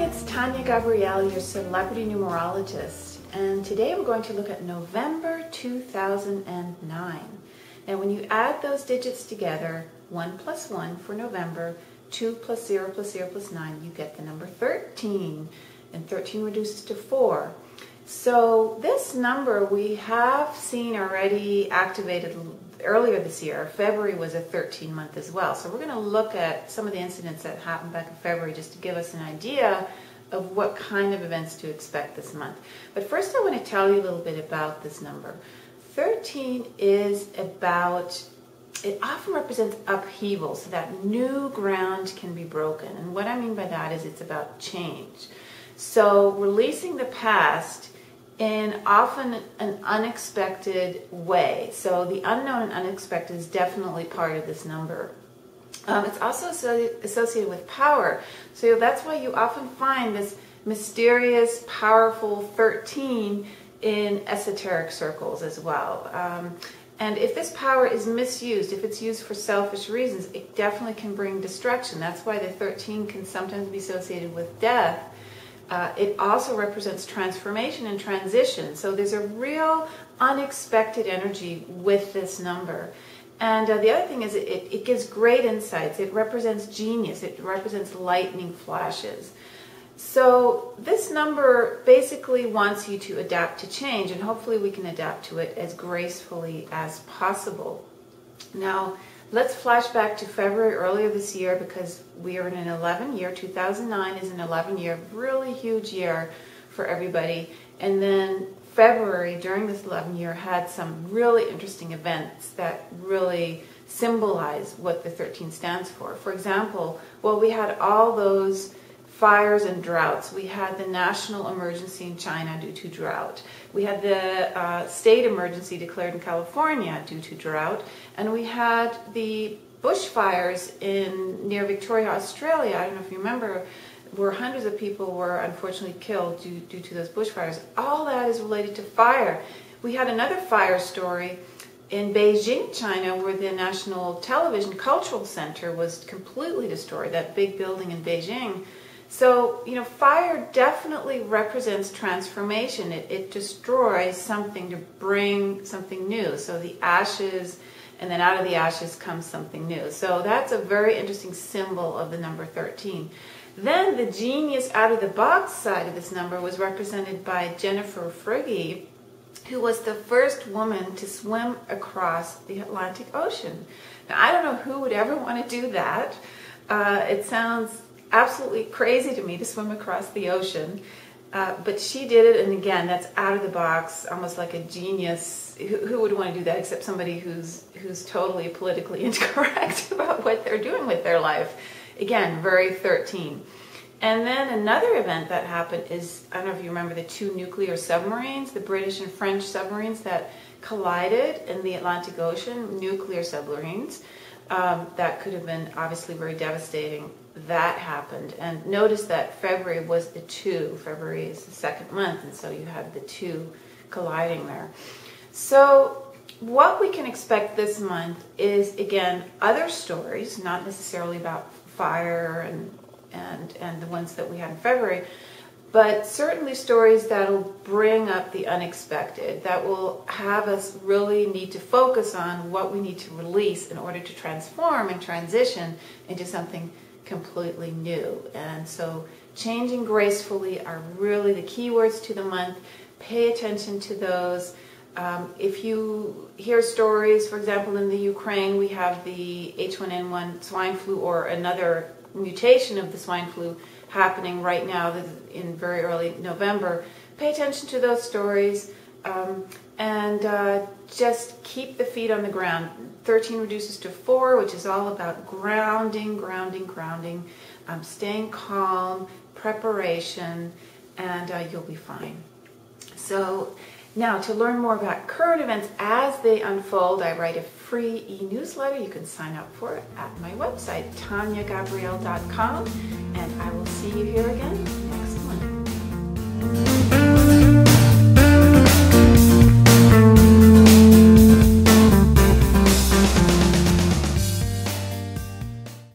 it's Tanya Gabrielle, your celebrity numerologist, and today we're going to look at November 2009. Now when you add those digits together, 1 plus 1 for November, 2 plus 0 plus 0 plus 9, you get the number 13, and 13 reduces to 4. So this number we have seen already activated earlier this year. February was a 13 month as well. So we're going to look at some of the incidents that happened back in February just to give us an idea of what kind of events to expect this month. But first I want to tell you a little bit about this number. 13 is about, it often represents upheaval, so that new ground can be broken. And what I mean by that is it's about change. So releasing the past in often an unexpected way. So the unknown and unexpected is definitely part of this number. It's also associated with power. So that's why you often find this mysterious, powerful 13 in esoteric circles as well. And if this power is misused, if it's used for selfish reasons, it definitely can bring destruction. That's why the 13 can sometimes be associated with death. It also represents transformation and transition. So there's a real unexpected energy with this number. And the other thing is it gives great insights. It represents genius. It represents lightning flashes. So this number basically wants you to adapt to change, and hopefully we can adapt to it as gracefully as possible. Now, let's flash back to February earlier this year, because we are in an 11 year. 2009 is an 11 year, really huge year for everybody. And then February, during this 11 year, had some really interesting events that really symbolize what the 13 stands for. For example, well, we had all those fires and droughts. We had the national emergency in China due to drought. We had the state emergency declared in California due to drought. And we had the bushfires near Victoria, Australia. I don't know if you remember, where hundreds of people were unfortunately killed due to those bushfires. All that is related to fire. We had another fire story in Beijing, China, where the National Television Cultural Center was completely destroyed, that big building in Beijing. So, you know, fire definitely represents transformation. It destroys something to bring something new. So the ashes, and then out of the ashes comes something new. So that's a very interesting symbol of the number 13. Then the genius out of the box side of this number was represented by Jennifer Frigge, who was the first woman to swim across the Atlantic Ocean. Now, I don't know who would ever want to do that. It sounds absolutely crazy to me to swim across the ocean, but she did it, and again, that's out of the box, almost like a genius. Who would want to do that except somebody who's totally politically incorrect about what they're doing with their life? Again, very 13. And then another event that happened is, I don't know if you remember the two nuclear submarines, the British and French submarines that collided in the Atlantic Ocean, nuclear submarines. That could have been obviously very devastating. That happened. And notice that February was the 2. February is the second month, and so you had the 2 colliding there. So what we can expect this month is, again, other stories, not necessarily about fire and the ones that we had in February, but certainly stories that will bring up the unexpected, that will have us really need to focus on what we need to release in order to transform and transition into something completely new. And so changing gracefully are really the key words to the month. Pay attention to those. If you hear stories, for example, in the Ukraine, we have the H1N1 swine flu, or another mutation of the swine flu happening right now in very early November. Pay attention to those stories, and just keep the feet on the ground. 13 reduces to 4, which is all about grounding, staying calm, preparation, and you'll be fine. So now, to learn more about current events as they unfold, I write a free e-newsletter. You can sign up for it at my website, tanyagabrielle.com, and I will see you here